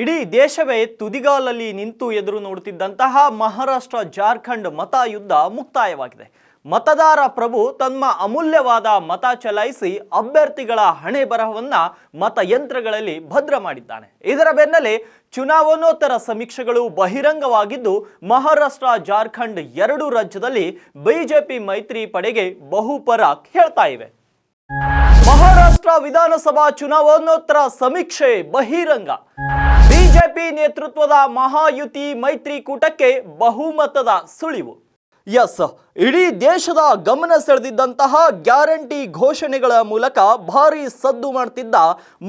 ಇಡೀ ದೇಶವೇ ತುದಿಗಾಲಲ್ಲಿ ನಿಂತು ಎದುರು ನೋಡುತ್ತಿದ್ದಂತಹ ಮಹಾರಾಷ್ಟ್ರ ಜಾರ್ಖಂಡ್ ಮತ ಯುದ್ಧ ಮುಕ್ತಾಯವಾಗಿದೆ. ಮತದಾರ ಪ್ರಭು ತಮ್ಮ ಅಮೂಲ್ಯವಾದ ಮತ ಚಲಾಯಿಸಿ ಅಭ್ಯರ್ಥಿಗಳ ಹಣೆ ಬರಹವನ್ನ ಮತಯಂತ್ರಗಳಲ್ಲಿ ಭದ್ರ ಮಾಡಿದ್ದಾನೆ. ಇದರ ಬೆನ್ನಲ್ಲೇ ಚುನಾವಣೋತ್ತರ ಸಮೀಕ್ಷೆಗಳು ಬಹಿರಂಗವಾಗಿದ್ದು ಮಹಾರಾಷ್ಟ್ರ ಜಾರ್ಖಂಡ್ ಎರಡೂ ರಾಜ್ಯದಲ್ಲಿ ಬಿಜೆಪಿ ಮೈತ್ರಿ ಪಡೆಗೆ ಬಹುಪರಾಕ್ ಹೇಳ್ತಾ ಇವೆ. ಮಹಾರಾಷ್ಟ್ರ ವಿಧಾನಸಭಾ ಚುನಾವಣೋತ್ತರ ಸಮೀಕ್ಷೆ ಬಹಿರಂಗ. ಬಿಜೆಪಿ ನೇತೃತ್ವದ ಮಹಾಯುತಿ ಮೈತ್ರಿಕೂಟಕ್ಕೆ ಬಹುಮತದ ಸುಳಿವು. ಇಡೀ ದೇಶದ ಗಮನ ಸೆಳೆದಿದ್ದಂತಹ ಗ್ಯಾರಂಟಿ ಘೋಷಣೆಗಳ ಮೂಲಕ ಭಾರಿ ಸದ್ದು ಮಾಡ್ತಿದ್ದ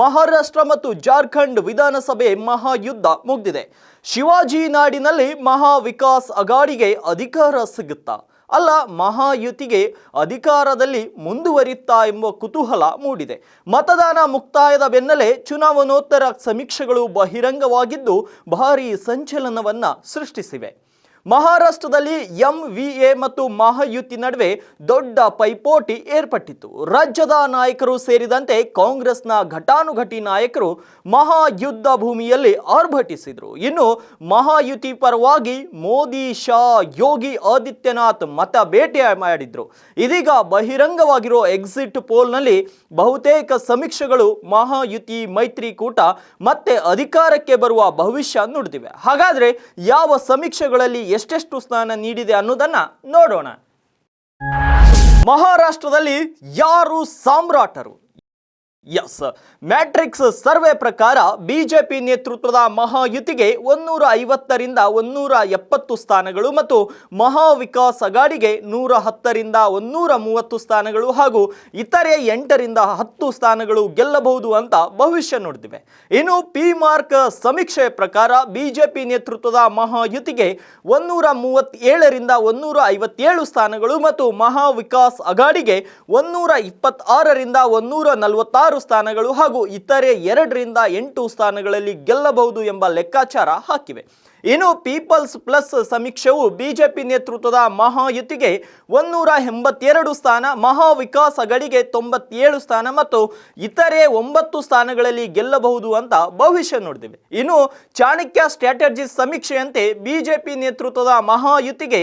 ಮಹಾರಾಷ್ಟ್ರ ಮತ್ತು ಜಾರ್ಖಂಡ್ ವಿಧಾನಸಭೆ ಮಹಾಯುದ್ಧ ಮುಗಿದಿದೆ. ಶಿವಾಜಿ ನಾಡಿನಲ್ಲಿ ಮಹಾ ವಿಕಾಸ್ ಅಘಾಡಿಗೆ ಅಧಿಕಾರ ಸಿಗುತ್ತಾ, ಅಲ್ಲ ಮಹಾಯುತಿಗೆ ಅಧಿಕಾರದಲ್ಲಿ ಮುಂದುವರಿಯುತ್ತಾ ಎಂಬ ಕುತೂಹಲ ಮೂಡಿದೆ. ಮತದಾನ ಮುಕ್ತಾಯದ ಬೆನ್ನಲ್ಲೇ ಚುನಾವಣೋತ್ತರ ಸಮೀಕ್ಷೆಗಳು ಬಹಿರಂಗವಾಗಿದ್ದು ಭಾರೀ ಸಂಚಲನವನ್ನ ಸೃಷ್ಟಿಸಿವೆ. ಮಹಾರಾಷ್ಟ್ರದಲ್ಲಿ ಎಂವಿಎ ಮತ್ತು ಮಹಾಯುತಿ ನಡುವೆ ದೊಡ್ಡ ಪೈಪೋಟಿ ಏರ್ಪಟ್ಟಿತ್ತು. ರಾಜ್ಯದ ನಾಯಕರು ಸೇರಿದಂತೆ ಕಾಂಗ್ರೆಸ್ನ ಘಟಾನುಘಟಿ ನಾಯಕರು ಮಹಾಯುದ್ಧ ಭೂಮಿಯಲ್ಲಿ ಆರ್ಭಟಿಸಿದರು. ಇನ್ನು ಮಹಾಯುತಿ ಪರವಾಗಿ ಮೋದಿ, ಶಾ, ಯೋಗಿ ಆದಿತ್ಯನಾಥ್ ಮತ ಭೇಟಿ ಮಾಡಿದ್ರು. ಇದೀಗ ಬಹಿರಂಗವಾಗಿರೋ ಎಕ್ಸಿಟ್ ಪೋಲ್ನಲ್ಲಿ ಬಹುತೇಕ ಸಮೀಕ್ಷೆಗಳು ಮಹಾಯುತಿ ಮೈತ್ರಿಕೂಟ ಮತ್ತೆ ಅಧಿಕಾರಕ್ಕೆ ಬರುವ ಭವಿಷ್ಯ ನುಡಿದಿವೆ. ಹಾಗಾದ್ರೆ ಯಾವ ಸಮೀಕ್ಷೆಗಳಲ್ಲಿ ಎಷ್ಟೆಷ್ಟು ಸ್ಥಾನ ನೀಡಿದೆ ಅನ್ನೋದನ್ನ ನೋಡೋಣ. ಮಹಾರಾಷ್ಟ್ರದಲ್ಲಿ ಯಾರು ಸಾಮ್ರಾಟರು? ಮ್ಯಾಟ್ರಿಕ್ಸ್ ಸರ್ವೆ ಪ್ರಕಾರ ಬಿಜೆಪಿ ನೇತೃತ್ವದ ಮಹಾಯುತಿಗೆ 150ರಿಂದ 170 ಸ್ಥಾನಗಳು ಮತ್ತು ಮಹಾ ವಿಕಾಸ್ ಅಘಾಡಿಗೆ 110ರಿಂದ 130 ಸ್ಥಾನಗಳು ಹಾಗೂ ಇತರೆ 8ರಿಂದ 10 ಸ್ಥಾನಗಳು ಗೆಲ್ಲಬಹುದು ಅಂತ ಭವಿಷ್ಯ ನುಡಿದಿವೆ. ಇನ್ನು ಪಿ ಮಾರ್ಕ್ ಸಮೀಕ್ಷೆ ಪ್ರಕಾರ ಬಿಜೆಪಿ ನೇತೃತ್ವದ ಮಹಾಯುತಿಗೆ 137ರಿಂದ 157 ಸ್ಥಾನಗಳು ಮತ್ತು ಮಹಾ ವಿಕಾಸ್ ಅಘಾಡಿಗೆ 126ರಿಂದ 146 ಸ್ಥಾನಗಳು ಹಾಗೂ ಇತರೆ 2ರಿಂದ 8 ಸ್ಥಾನಗಳಲ್ಲಿ ಗೆಲ್ಲಬಹುದು ಎಂಬ ಲೆಕ್ಕಾಚಾರ ಹಾಕಿವೆ. ಇನ್ನು ಪೀಪಲ್ಸ್ ಪ್ಲಸ್ ಸಮೀಕ್ಷೆಯು ಬಿಜೆಪಿ ನೇತೃತ್ವದ ಮಹಾಯುತಿಗೆ 182 ಸ್ಥಾನ, ಮಹಾ ವಿಕಾಸ್ ಅಘಾಡಿಗೆ 97 ಸ್ಥಾನ ಮತ್ತು ಇತರೆ 9 ಸ್ಥಾನಗಳಲ್ಲಿ ಗೆಲ್ಲಬಹುದು ಅಂತ ಭವಿಷ್ಯ ನುಡಿದಿವೆ. ಇನ್ನು ಚಾಣಕ್ಯ ಸ್ಟ್ರಾಟಜಿ ಸಮೀಕ್ಷೆಯಂತೆ ಬಿಜೆಪಿ ನೇತೃತ್ವದ ಮಹಾಯುತಿಗೆ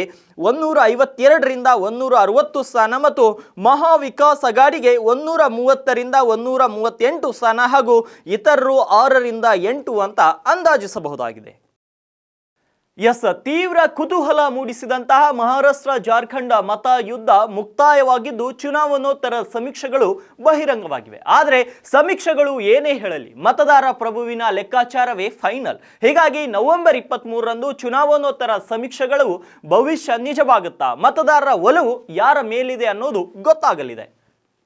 152ರಿಂದ 160 ಸ್ಥಾನ ಮತ್ತು ಮಹಾ ವಿಕಾಸ್ ಅಘಾಡಿಗೆ 130ರಿಂದ 138 ಸ್ಥಾನ ಹಾಗೂ ಇತರರು 6ರಿಂದ 8 ಅಂತ ಅಂದಾಜಿಸಬಹುದಾಗಿದೆ. ತೀವ್ರ ಕುತೂಹಲ ಮೂಡಿಸಿದಂತಹ ಮಹಾರಾಷ್ಟ್ರ ಜಾರ್ಖಂಡ್ ಮತ ಯುದ್ಧ ಮುಕ್ತಾಯವಾಗಿದ್ದು ಚುನಾವಣೋತ್ತರ ಸಮೀಕ್ಷೆಗಳು ಬಹಿರಂಗವಾಗಿವೆ. ಆದರೆ ಸಮೀಕ್ಷೆಗಳು ಏನೇ ಹೇಳಲಿ, ಮತದಾರ ಪ್ರಭುವಿನ ಲೆಕ್ಕಾಚಾರವೇ ಫೈನಲ್. ಹೀಗಾಗಿ ನವೆಂಬರ್ 23ರಂದು ಚುನಾವಣೋತ್ತರ ಸಮೀಕ್ಷೆಗಳು ಭವಿಷ್ಯ ನಿಜವಾಗುತ್ತಾ, ಮತದಾರರ ಒಲವು ಯಾರ ಮೇಲಿದೆ ಅನ್ನೋದು ಗೊತ್ತಾಗಲಿದೆ.